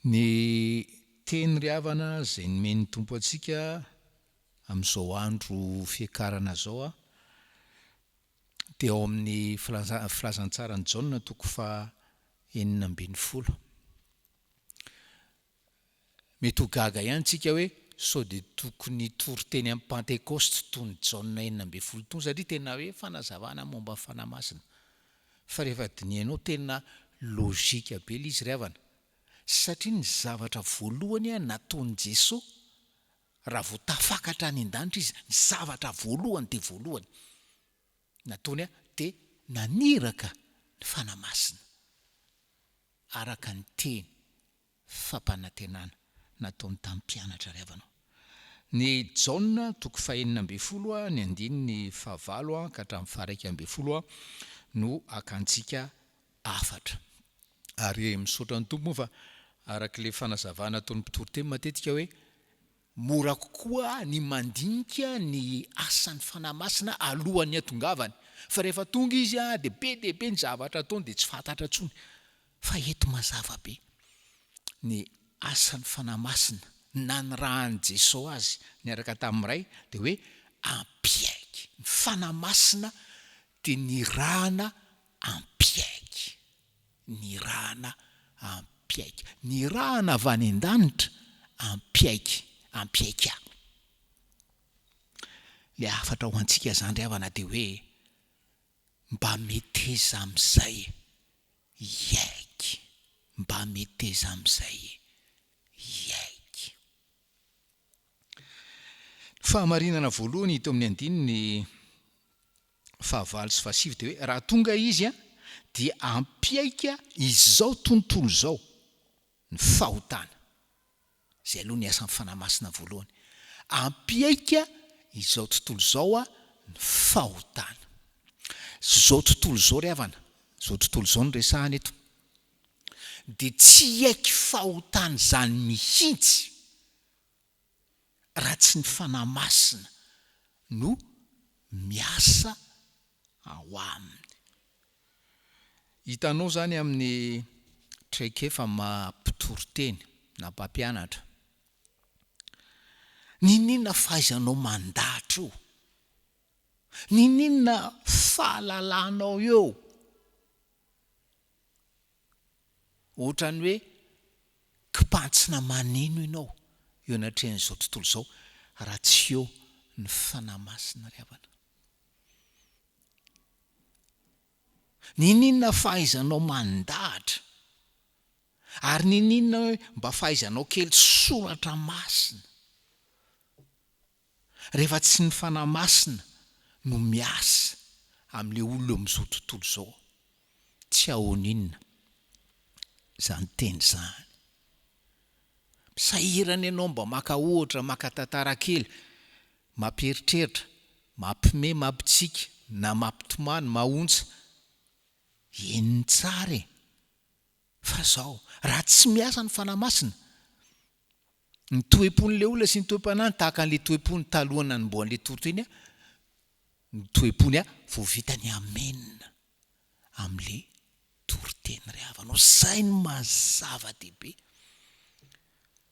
Ny teny ry havana zay nomeny tompo antsika amin'izao andro fiakarana zao a dia ao amin'ny filazantsarany Jaona toko fa 40. Mety ho gaga ihany tsika hoe sao dia tokony toriteny amin'ny Pentecoste toy ny Jaona 40 tony satria tena hoe fanazavana momba ny fanahy masina. Fa rehefa dinihanao tena lôjika be ilay izy ry havana, satria ny zavatra voalohany a nataon'i Jesosy raha vao tafakatra any an-danitra izy, ny zavatra voalohany dia voalohany nataony a dia naniraka ny fanahy masina araka ny teny fampanantenana nataony tamin'ny mpianatra ry havana. Ny Jaona toko fa 40 ny 9 ka hatramin'ny 1 no akantsika 4. Ary misaotra ny tompo fa arak'ilay fanazavana ataon'ny mpitoriteny matetika hoe mora kokoa ny mandinika ny asan'ny fanahy masina alohan'ny atongavany. Fa rehefa tonga izy a dia be ny zavatra ataony dia tsy fantatra intsony. Fa eto mazava be ny asan'ny fanahy masina nanirahan'i Jesosy azy niaraka tamin'ny ray dia hoe hampiaiky. Ny fanahy masina dia nirahana hampiaiky. Nirahana hampiaiky. Nirahana avy any an-danitra hampiaiky. Hampiaiky ahy. Ilay afatra ho antsika zany ry havana dia hoe mba meteza amin'izay hiaiky. Mba meteza amin'izay hiaiky. Fahamarinana voalohany hita amin'ny 9 fahavalo sy fahasivy dia hoe raha tonga izy a dia hampiaika izao tontolo izao ny fahotana. Zay aloha ny asan'ny fanahy masina voalohany. Hampiaika izao tontolo izao a ny fahotana. Zao tontolo izao ry havana, zao tontolo izao no resahana eto. Dia tsy haiky fahotana zany mihitsy raha tsy ny fanahy masina no miasa ao aminy. Hitanao zany amin'ny traikefa mampitoriteny na mpampianatra. Ninona fahaizanao mandahatra io? Ninona fahalalanao eo? Ohatrany hoe kipantsina maneno ianao eo anatrehan'izao tontolo izao raha tsy eo ny fanahy masina ry havana. Ninona fahaizanao mandahatra? Ary ninona hoe mba fahaizanao kely soratra masina? Rehefa tsy ny fanahy masina no miasa amin'ilay olona amin'izao tontolo izao, tsy ahoninona zany teny zany. Sahirana ianao mba maka ohatra, maka tantara kely, mampieritreritra, mampime, mampitsiaka, na mampitomany, mahontsa. Eniny tsara e. Fa zao, raha tsy miasa ny fanahy masina, ny toepon'ilay olona sy ny toepanahy tahaka an'ilay toepony talohana ny mboan'ilay toriteny a, ny toepony a vao vita ny amenina amin'ilay toriteny ry havana. Zay ny mazava-dehibe.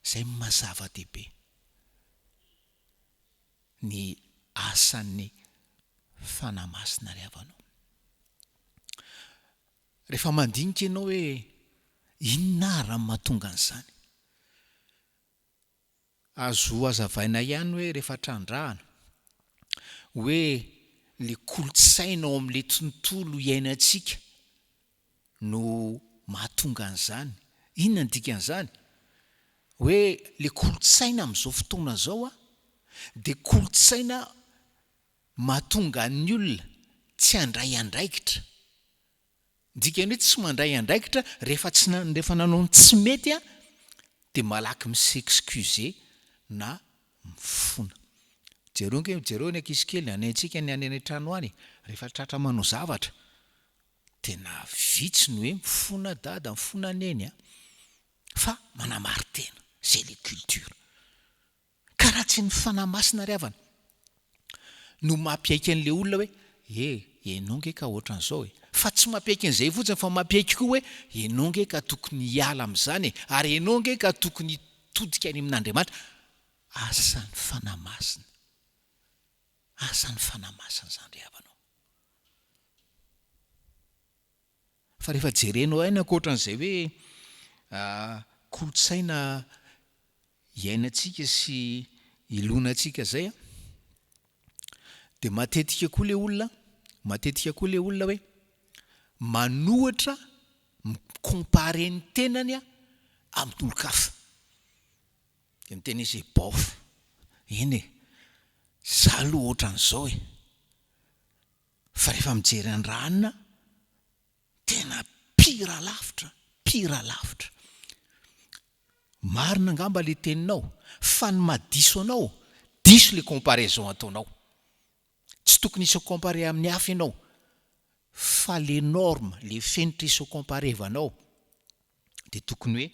Zay ny mazava-dehibe. Ny asan'ny fanahy masina ry havana. Rehefa mandinika ianao hoe inona raha mahatonga an'izany? Azo hazavaina ihany hoe rehefa trandrahana hoe le kolotsaina ao amin'ilay tontolo iainantsika no mahatonga an'izany. Inona ny dikan'izany? Hoe le kolotsaina amin'izao fotoana izao a dia kolotsaina mahatonga ny olona tsy handray andraikitra. Dikany hoe tsy mandray andraikitra rehefa nanao ny tsy mety a dia malaky misexcuse na mifona. Jereo ny ankizy kely any antsika ny any trano any rehefa tratra manao zavatra tena vitsy ny hoe mifona dada, mifona neny a. Fa manamary tena, c'est les cultures. Ka raha tsy ny fanahy masina ry havana no mampiaiky an'ilay olona hoe ianao nge ka ohatran'izao e. fa tsy mampiaiky an'izay fotsiny fa mampiaiky koa hoe ianao nge ka tokony hiala am'izany ary ianao nge ka tokony todika any amin'Andriamanitra. Asan'ny fanamasina. Asan'ny fanamasina zany ry havanao. Fa rehefa jerenao aina ankoatran'izay hoe kolotsaina iainantsika sy ilonantsika zay dia matetika koa le olona hoe manohatra mikompare ny tenany amin'ny olo-kafa. Dia miteny izy bof. Eny e, za aloha ohatran'izao e. Fa rehefa mijery ny ranona tena pira lavitra. Marina angamba le teninao, fa ny madiso anao, diso le comparaison ataonao. Tsy tokony iso compare amin'ny hafa ianao, fa le norme, le fenitra iso comparevanao dia tokony hoe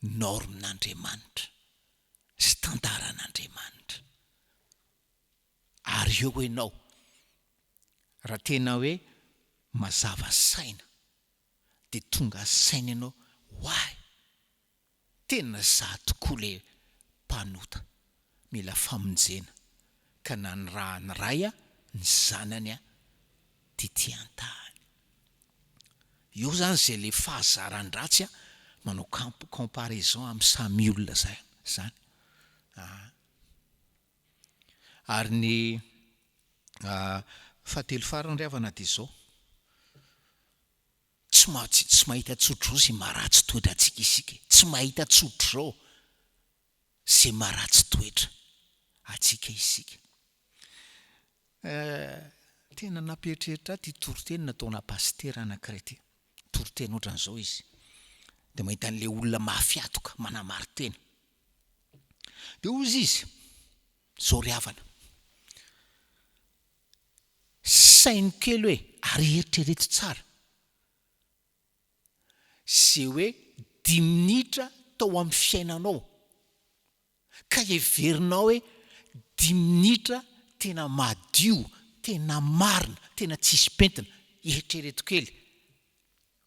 normen'Andriamanitra, standaran'Andriamanitra. Ary eo ianao, raha tena hoe mazava saina, dia tonga saina ianao, hoay, tena za tokoa le mpanota, mila famonjena, ka na ny raha ny ray ny zanany tity an-tany. Io zany zay le fahazarany ratsy manao comparaison amin'ny samy olona zany. Ary ny fahatelo farany ry havana dia izao. Tsy mahita tsotro zao zay maharatsy toetra antsika isika. Tsy mahita tsotro zao zay maharatsy toetra antsika isika. Tena nampieritreritra ty toriteny nataona pastera anankiray ty. Toriteny ohatran'izao izy. Dia mahita an'ilay olona mafiatoka manamary tena. Dia ozy izy, zao ry havana. Sainy kely hoe ary eritrereto tsara. Zay hoe 10 minitra tao amin'ny fiainanao. Ka heverinao hoe 10 minitra tena madio, tena marina, tena tsisy pentina. Eritrereto kely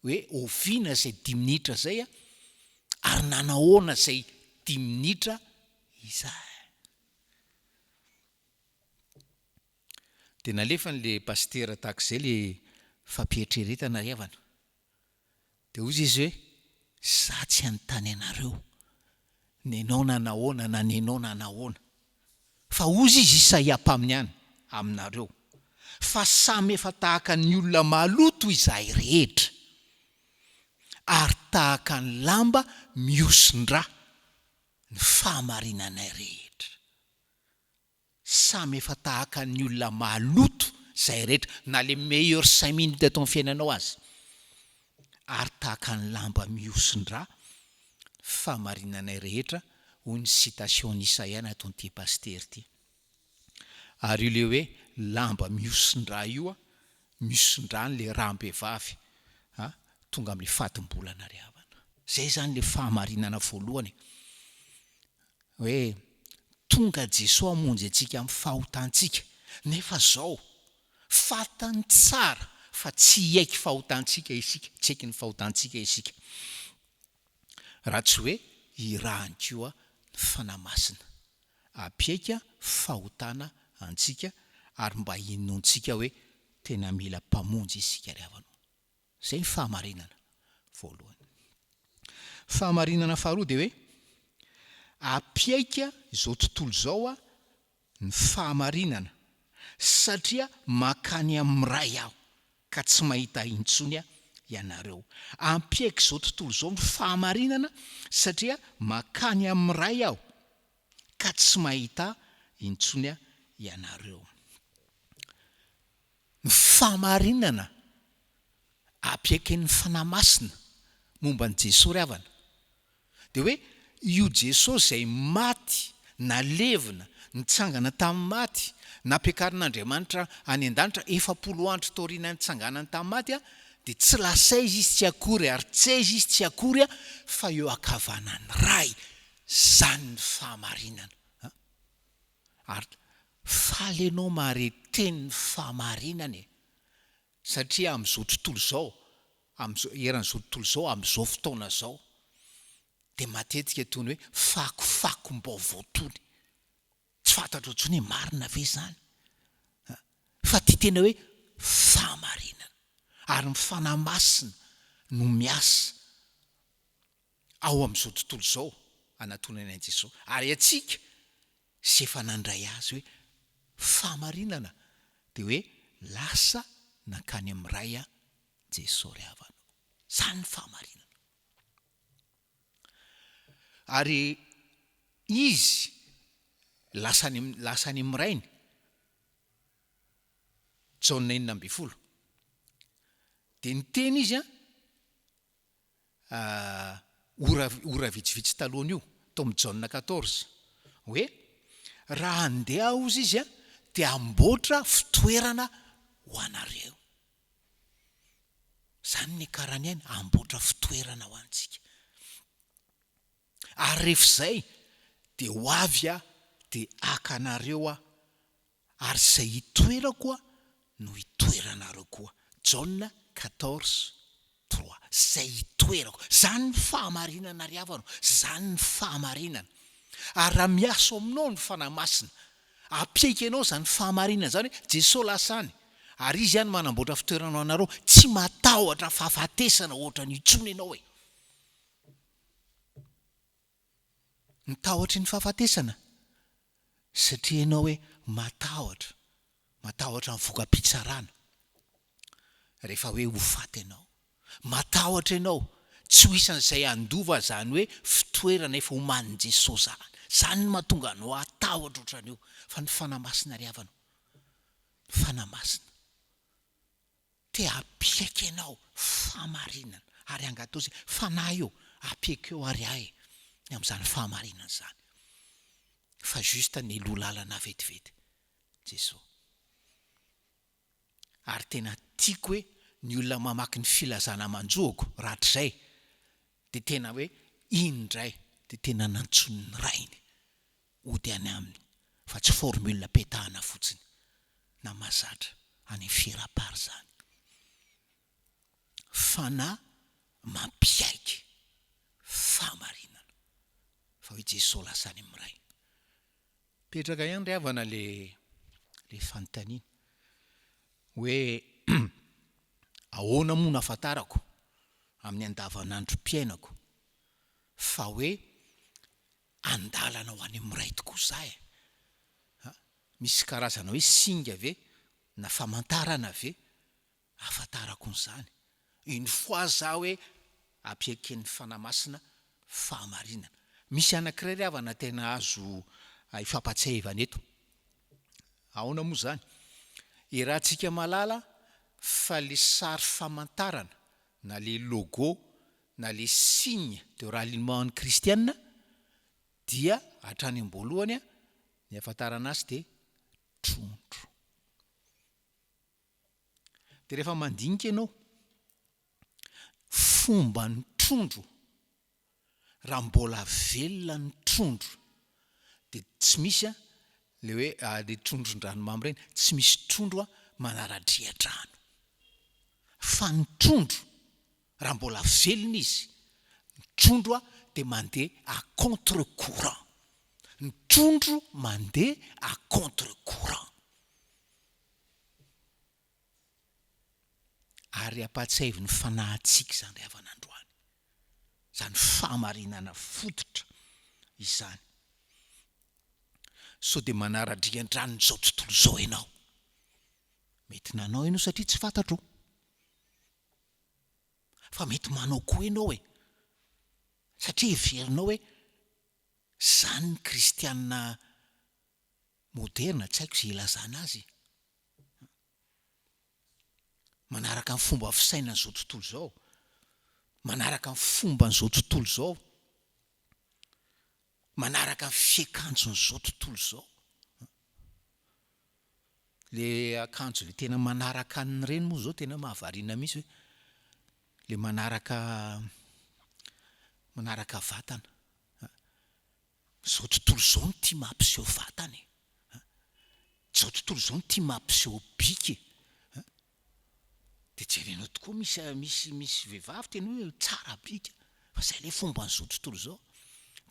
hoe oviana zay 10 minitra zay ary nanahoana zay 10 minitra izay. Dia nalefa n'le pastera tahak'izay le fampietreretana ry havana. Dia ozy izy hoe za tsy anontany anareo nenao nanahoana na nenao nanahoana, fa ozy izy isaiam-paminy ihany aminareo, fa samy efa tahaka ny olona maloto izahay rehetra, ary tahaka ny lamba miosindra ny fahamarinanay rehetra. Samy efa tahaka ny olona maloto izahay rehetra, na le meilleur 5 minutes atao amin'ny fiainanao azy, ary tahaka ny lamba miosindra fahamarinanay rehetra, hoy ny citation Isaia nataon'ity paster ty. Ary io le hoe lamba miosindra io miosindra ny le rambevavy tonga amin'ny fatim-bolana ry havana. Zay zany le fahamarinana voalohany, hoe tonga Jesosy hamonjy antsika amin'ny fahotantsika. Nefa zao fatany tsara fa tsy hiaiky fahotantsika isika, tsy haiky ny fahotantsika isika, raha tsy hoe irahankoa ny fanamasina, hampiaiky fahotana antsika, ary mba hinontsika hoe tena mila mpamonjy isika ry havana. Zay ny fahamarinana voalohany. Fahamarinana faharoa dia hoe hampiaiky izao tontolo izao ny fahamarinana, satria mankany amin'ny ray aho ka tsy mahita intsony hianareo. Hampiaiky izao tontolo izao ny fahamarinana, satria mankany amin'ny ray aho ka tsy mahita intsony hianareo. Ny fahamarinana hampiaiky ny fanamasina momba ny Jesosy ry havana, dia hoe io Jesosy zay maty, nalevina, nitsangana tamin'ny maty, nampiakarin'Andriamanitra any an-danitra 40 andro taoriana nitsanganany tamin'ny maty, dia tsy lasa izy tsy akory, ary tsy izy tsy akory, fa eo ankavanany ray. Zany ny fahamarinana. Ary faly ianao mahare teny ny fahamarinana, Satria amin'izao tontolo izao, eran'izao tontolo izao, amin'izao fotoana izao, dia matetika tony hoe fakofakom-baovao tony. Tsy fantatra ohatrany hoe marina ve zany? Fa tia tena hoe fahamarinana. Ary ny fanahy masina no miasa ao amin'izao tontolo izao, anatonany an'i Jesosy. Ary atsika sy efa nandray azy hoe fahamarinana dia hoe lasa nankany amin'ny ray a Jesosy ry havana. Zany ny fahamarinana. Ary izy lasany amin'ny rainy Jaona 4:10. Dia niteny izy ora vitsivitsy talohan' io tao amin'ny Jaona 14 hoe raha andeha ozy izy dia amboatra fitoerana ho anareo. Zany Niakarana ihany, amboatra fitoerana ho antsika. Ary rehefa izay dia ho avy dia akanareo ary izay hitoerako no hitoeranareo koa. Jaona 14:3. Izay hitoerako. Zany ny fahamarinana ry havana. Zany ny fahamarinana. Ary raha miasa aminao ny fanahy masina, hampiaiky anao zany fahamarinana zany hoe Jesosy lasany. Ary izy ihany manamboatra fitoerana ho anareo, tsy matahotra fahafatesana ohatra ny intsony ianao hoe. Mitahotra ny fahafatesana satria ianao hoe matahotra ny voka-pitsarana rehefa hoe ho faty ianao. Matahotra ianao tsy ho isan'izay andova zany hoe fitoerana efa homanin' Jesosy zany. Zany no mahatonga anao atahotra ohatran'io. Fa ny fanahy masina ry havana, fanahy masina te hampiaiky ianao fahamarinana. Ary angatao izay fanahy eo hampiaiky eo ary ahy amin'izany fahamarinana zany. Fa justa ny lohalalana vetivety Jesosy. Ary tena tiako hoe ny olona mamaky ny filazana manjoako rahatr'izay dia tena hoe indray dia tena nantsony ny rainy ody any aminy, fa tsy formule petahana fotsiny na mazatra any firapary zany. Fanahy mampiaiky fahamarinana fa hoe Jesosy lasany amin'ny rainy. Petraka ihany ry havana le fanontaniana hoe ahoana moa nafantarako amin'ny andavanandrom-piainako fa hoe andalana ho any amin'ny ray tokoa izahay. Misy karazana hoe singa ve na famantarana ve afantarako n'izany. Une fois zaho hoe hampiaiky ny fanahy masina fahamarinana. Misy anankiray ry havana tena azo ifampatsiahivana eto. Ahoana moa zany? Irahantsika malala fa le sary famantarana na le logo na le signe de ralliement kristiana dia hatrany am-boalohany ny afantarana azy dia trondro. Dia rehefa mandinika ianao fomba ny trondro, raha mbola velona ny trondro dia tsy misy le hoe le trondron-dranomamy ireny, tsy misy trondro manara-drihan-drano. Fa ny trondro raha mbola velona izy, ny trondro dia mandeha à contre-courant. Ny trondro mandeha à contre-courant. Ary ampatsiaivy ny fanahintsika zany ry havana androany. Zany fahamarinana fototra izany. Sao dia manara-drihan-drano n'izao tontolo izao ianao. Mety nanao ianao satria tsy fantatro. Fa mety manao koa ianao e. Satria heverinao hoe zany ny kristianina moderna, tsy haiko izay ilazana azy. Manaraka ny fomba fisaina n'izao tontolo izao. Manaraka ny fomba n'izao tontolo izao. Manaraka ny fiakanjo n'izao tontolo izao. Le akanjo le tena manaraka ny reny moa zao tena mahavariana misy hoe le manaraka vatana. Zao tontolo izao no tia mampiseho vatany. Zao tontolo izao no tia mampiseho bika. de jerenao tokoa misy vehivavy teny hoe tsara bika fa zay le fomba n'izao tontolo zao.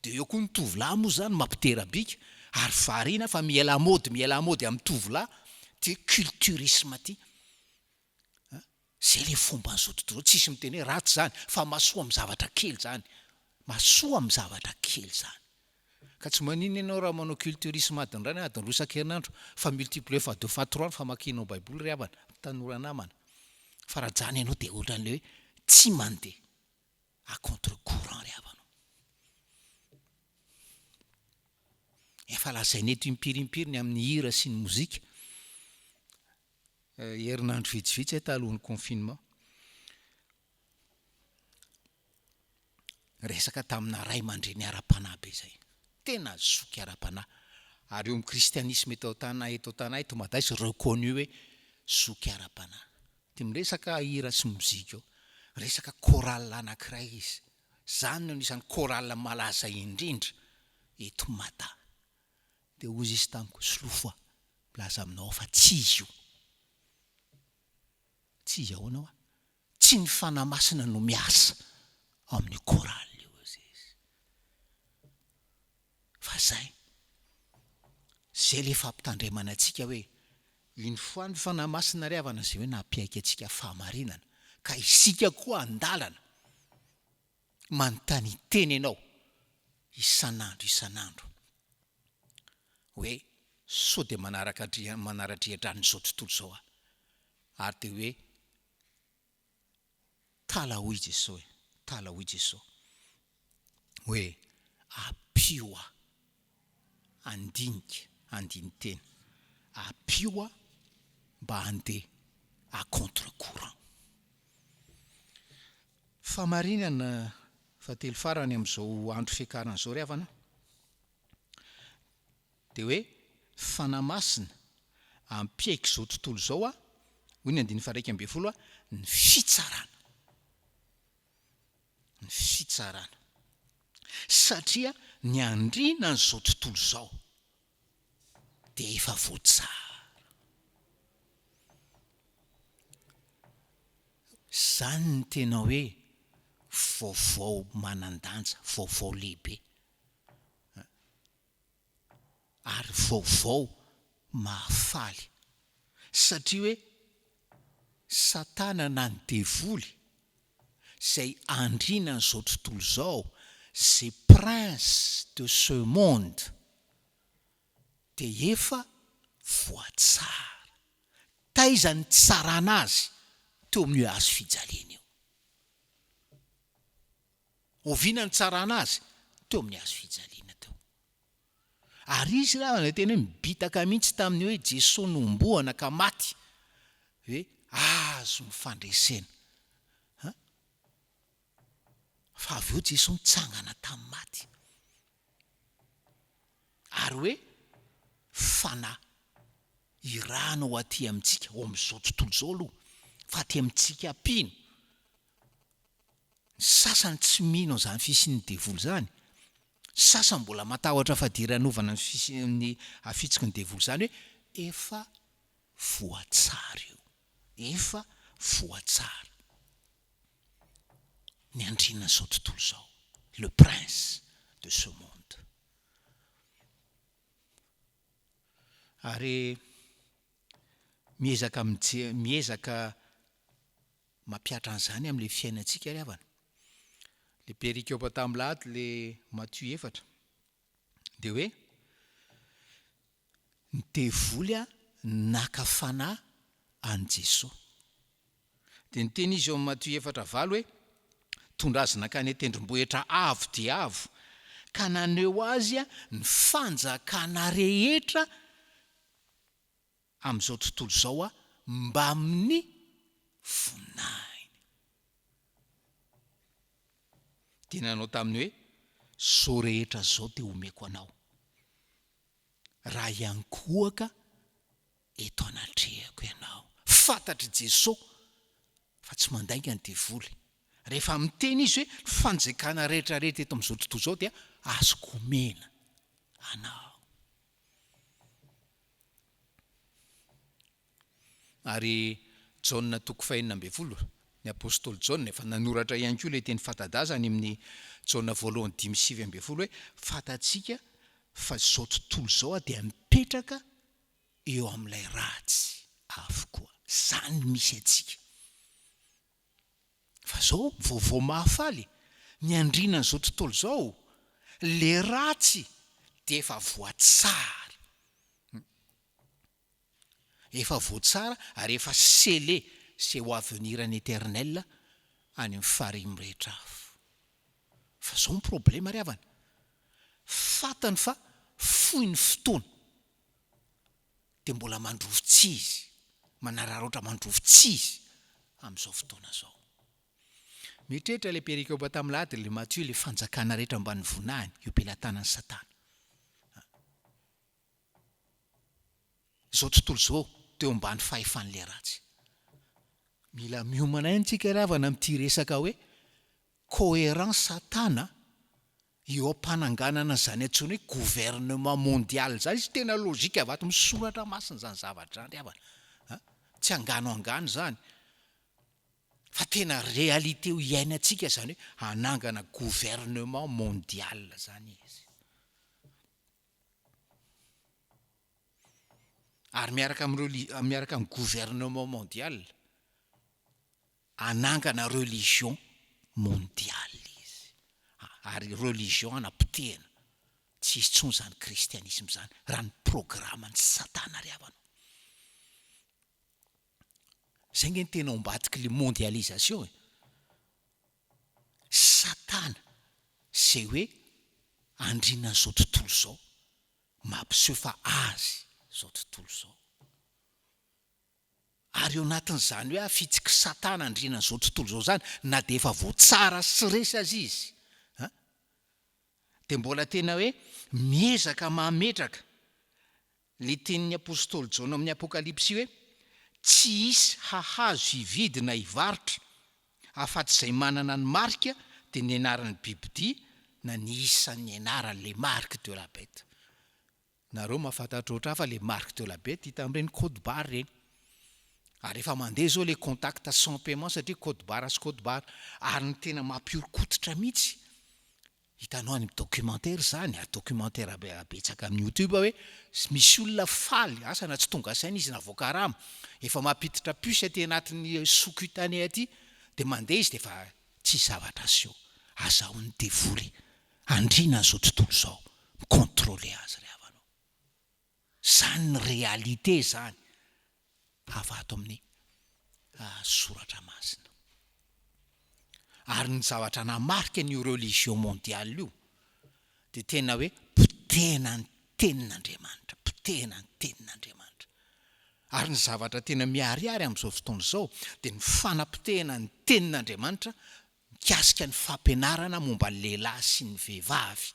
De eo koa ny tovolahy moa zany mampitera bika ary variana fa miala mody amin'ny tovolahy ty culturisme ty. Zay le fomba n'izao tontolo tsisy miteny hoe ratsy zany fa masoa amin'ny zavatra kely zany. Masoa amin'ny zavatra kely zany. Ka tsy manino ianao raha manao culturisme adiny rany adiny roa isan-kerinandro fa multiplier fois 2 fois 3 fa makinao baiboly ry havana tanora namana. Fa raha jany ianao de ohatran'le hoe tsy mandeha à contre-courant ry havana. Efa lazainy eto impirimpiriny amin'ny hira sy ny mozika. Herinandro vitsivitsy talohan'ny confinement. Resaka tamina ray aman-dreny ara-panahy be zay. Tena zoky ara-panahy. Ary eo amin'ny kristianisme eto an-tanàna eto Madagasikara reconnu hoe zoky ara-panahy. De miresaka hira sy mozika eo. Resaka chorale anankiray izy. Zany no anisan'ny chorale malaza indrindra eto Mada. De hozy izy tamiko solofoa plaza aminao fa tsy izy io. Tsy izy ahoana tsy ny fanamasina no miasa amin'ny chorale io izy. Fa zay le fampitandremana antsika hoe une fois ny fanamasina ry havana zay hoe nampiaiky antsika fahamarinana ka isika koa andalana manontany teny ianao isanandro hoe sao de manaradrihatra n'izao tontolo zao ary de hoe tala hoy Jesao hoe apio andiny teny apio mba handeha à contre-courant. Fahamarinana fatelo farany amin'izao andro fiakarana zao ry havana de hoe fanamasina hampiaiky zao tontolo zao hoy ny 1:12 ny fitsarana. Satria ny andriana n'izao tontolo zao de efa voatsara. Zany ny tena hoe vaovao manandanja, vaovao lehibe. Ary vaovao mahafaly. Satria hoe Satana na ny devoly zay andriana n'izao tontolo zao, c'est prince de ce monde de efa voatsara. Taiza ny tsarana azy teo amin'ny hazo fijaliana eo. Oviana ny tsarana azy teo amin'ny hazo fijaliana teo. Ary izy raha ny teny hoe mibitaka mihitsy tamin'ny hoe Jesao nomboana ka maty hoe azo mifandresena. Fa avy eo Jesao nitsangana tamin'ny maty. Ary hoe fanahy irana ho aty amintsika ao amin'izao tontolo zao aloha fa aty amintsika ampino. Ny sasany tsy mino zany fisian'ny devoly zany. Sasany mbola matahotra fa diranovana ny fisian'ny afitsiky ny devoly zany hoe efa voatsara io. Efa voatsara. Ny andriana zao tontolo zao, le prince de ce monde. Ary miezaka mampiatra an'izany amin'le fiainantsika ry havana. Le perikiopa tamin'ny lahady le Matthieu 4 de hoe ny devoly naka fanahy an Jesao. De ny teny izy eo amin'ny Matthieu 4:9 hoe tondrazina ka ny tendrombohitra avo dia avo ka naneo azy ny fanjakana rehetra amin'izao tontolo zao mba amin'ny voninahiny. Tenanao tamin'ny hoe zao rehetra zao te omeko anao raha iankohaka eto anatrehako ianao. Fantatry Jesao fa tsy mandainga ny devoly. Rehefa miteny izy hoe fanjakana rehetra eto amin'izao tontolo zao dia azoko omena anao. Ary Jaona 4:20 ny apôstôly Jaona efa nanoratra ihany koa le teny fantadazany amin'ny Jaona 1:5 hoe fatatsika fa zao tontolo zao dia mipetraka eo amin'ilay ratsy avokoa. Zany misy atsika. Fa zao vaovao mahafaly ny andrina zao tontolo zao, le ratsy dia efa voatsara. Efa voatsara ary efa scellé, c'est au avenir en éternel any amin'ny farihy rehetra afo. Fa zao ny problème ry havana. Fatany fa fohy ny fotoana dia mbola mandrovitsy izy, manararaotra mandrovitsy izy amin'izao fotoana zao. Mitrehitra le perikopy tamin'ny lahady le Matthieu le fanjakana rehetra ambany vonahany, io pelantanan'ny Satana. Zao tontolo zao teo ambany fahefan'le ratsy. Mila miomana tsika ry havana amin'ity resaka hoe cohérence Satana eo ampananganana zany antsony hoe gouvernement mondial zany. Izy tena logika avy ato misoratra masina zany zavatra zany ry havana. Tsy angano zany. Fa tena réalité ho iainantsika zany hoe hanangana gouvernement mondial zany izy. Ary miaraka amin'ny gouvernement mondial, hanangana religion mondiale izy. Ary religion anapotehana. Tsy izy tsony zany kristianisme zany, raha ny programme ny Satana ry havana. Zay nge tena ambadiky le mondialisation. Satana zay hoe andrina zao tontolo zao, mampiseho fa azy zao tontolo zao. Ary eo anatin'izany hoe afitsika Satana andrina zao tontolo zao zany, na dia efa voatsara sy resy azy izy. Dia mbola tena hoe miezaka mametraka le tenin'ny apôstôly Jaona amin'ny Apokalipsy hoe tsy hisy hahazo hividy na hivarotra afaty izay manana ny marika dia ny anaran'ny bibidia na ny isan'ny anaran'le marque de la bête. Nareo mahafantatra oatra hafa le marque de la bête hita amin'ireny code barre reny. Ary efa mandeha zao le contact sans paiement satria code barre sy code barre. Ary ny tena mampiorokototra mihitsy, hitanao any documentaire zany, documentaire betsaka amin'ny YouTube hoe misy olona faly, asa na tsy tonga saina izy na voakarama, efa mampiditra puce aty anatin'ny sous-cutané aty, dia mandeha izy dia efa tsy zavatra sio. Azahoany devoly, andrina zao tontolo zao, mikontrôle azy ry havanao. Zany ny réalité zany. Hafa ato amin'ny soratra masina. Ary ny zavatra namarika ny religion mondiale io dia tena hoe potehana ny tenin'Andriamanitra, potehana ny tenin'Andriamanitra. Ary ny zavatra tena miharihary amin'izao fotoana izao dia ny fanapotehana ny tenin'Andriamanitra mikasika ny fampianarana momba ny lehilahy sy ny vehivavy,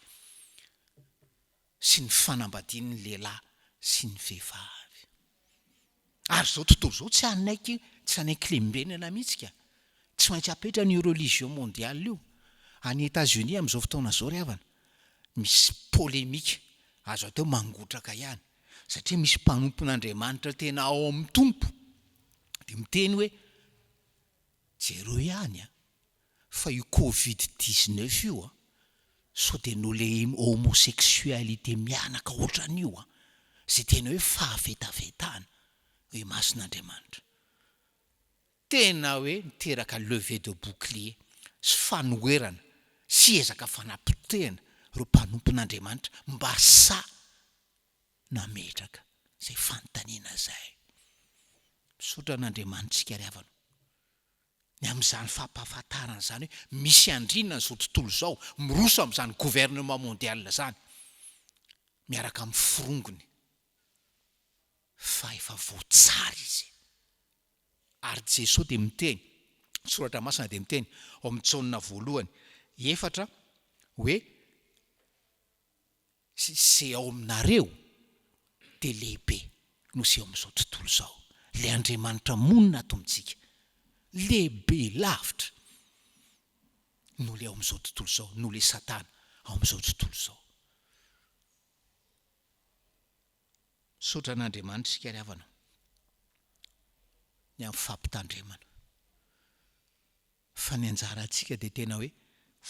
sy ny fanambadian'ny lehilahy sy ny vehivavy. Ary zao tontolo zao tsy hanaiky lembenana mihitsika. Tsy maintsy apetra ny religion mondiale io. Any États-Unis amin'izao fotoana zao ry havana, misy polémika, azo atao mangotraka ihany. Satria misy mpanompon'Andriamanitra tena ao amin'ny tompo. Dia miteny hoe jereo ihany fa io Covid-19 io sao dia no le homosexualité mianaka ohatran'io zay tena hoe fahavetavetana. Hoe masin'Andriamanitra tena hoe miteraka levée de bouclier sy fanoherana sy ezaka fanapotehana ireo mpanompon'Andriamanitra mba sa nametraka zay fanontaniana zay. Misaotra n'Andriamanitsika ry havana ny amin'izany fampahafantarana zany hoe misy andrinana zao tontolo zao, miroso amin'izany gouvernement mondial zany, miaraka amin'ny firongony fa efa voatsara izy. Ary Jesosy dia miteny, soratra masina dia miteny ao amin'ny Jaona 1:4 hoe zay ao aminareo dia lehibe no zay ao amin'izao tontolo zao. Le Andriamanitra monina ato amintsika, lehibe lavitra no le ao amin'izao tontolo zao, no le Satana ao amin'izao tontolo zao. Misaotra n'Andriamanitra isika ry havana. ny amin'ny fampitandremana. Fa ny anjara antsika dia tena hoe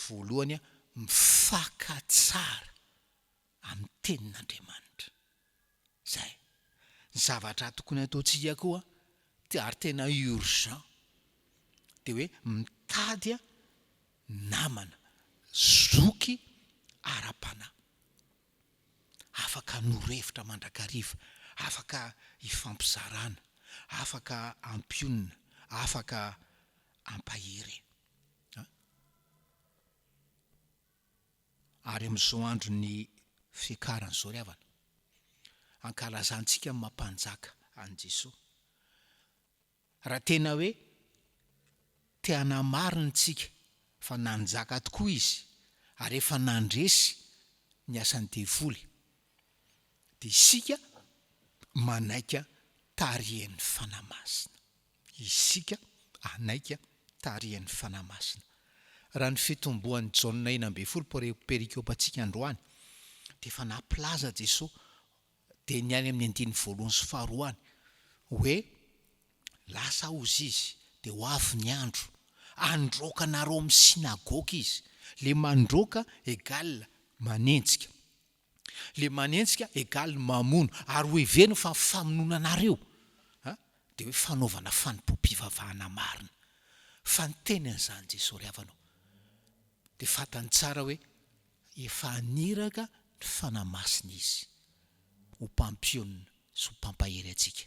voalohany mifankatsara amin'ny tenin'Andriamanitra. Zay. Zavatra tokony ataontsika koa ary tena urgent dia hoe mitady namana zoky ara-panahy. Afaka norevitra mandrakariva, afaka hifampizarana, afaka ampionina, afaka ampahiry. Ary amin'izao andro ny fiakarana zao ry havana, ankalazantsika mampanjaka an' Jesosy. Raha tena hoe te hanamarina tsika fa nanjaka tokoa izy ary efa nandresy ny asany devoly, dia isika manaika tarihan'ny fanahy masina. Isika anaika tarihan'ny fanahy masina. Raha ny fitomboan'ny Jaona 12 perikopantsika androany dia efa nampilaza Jesosy dia ny any amin'ny 1:2 hoe lasa ozy izy dia ho avy ny andro androaka nareo amin'ny sinagoga izy. Le mandroaka égale manenjika, le manenjika égale mamono, ary ho heveno fa famonoana anareo dia hoe fanaovana fanimpom-pivavahana marina. Fa ny tenin'izany Jesosy ry havanao dia fantany tsara hoe efa aniraka ny fanahy masina izy ho mpampionina sy ho mpampahery antsika.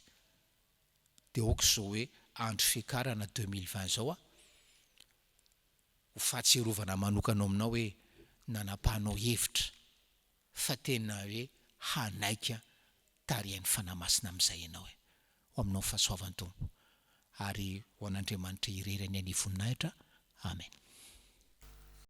Dia aoka izao hoe andro fiakarana 2020 zao ho fahatserovana manokana aminao hoe nanapahanao hevitra fa tena hoe hanaika tarihan'ny fanahy masina amin'izay ianao ho aminao fahasoavan'ny Tompo ary ho an'Andriamanitra irery any anivoninaitra. Amen.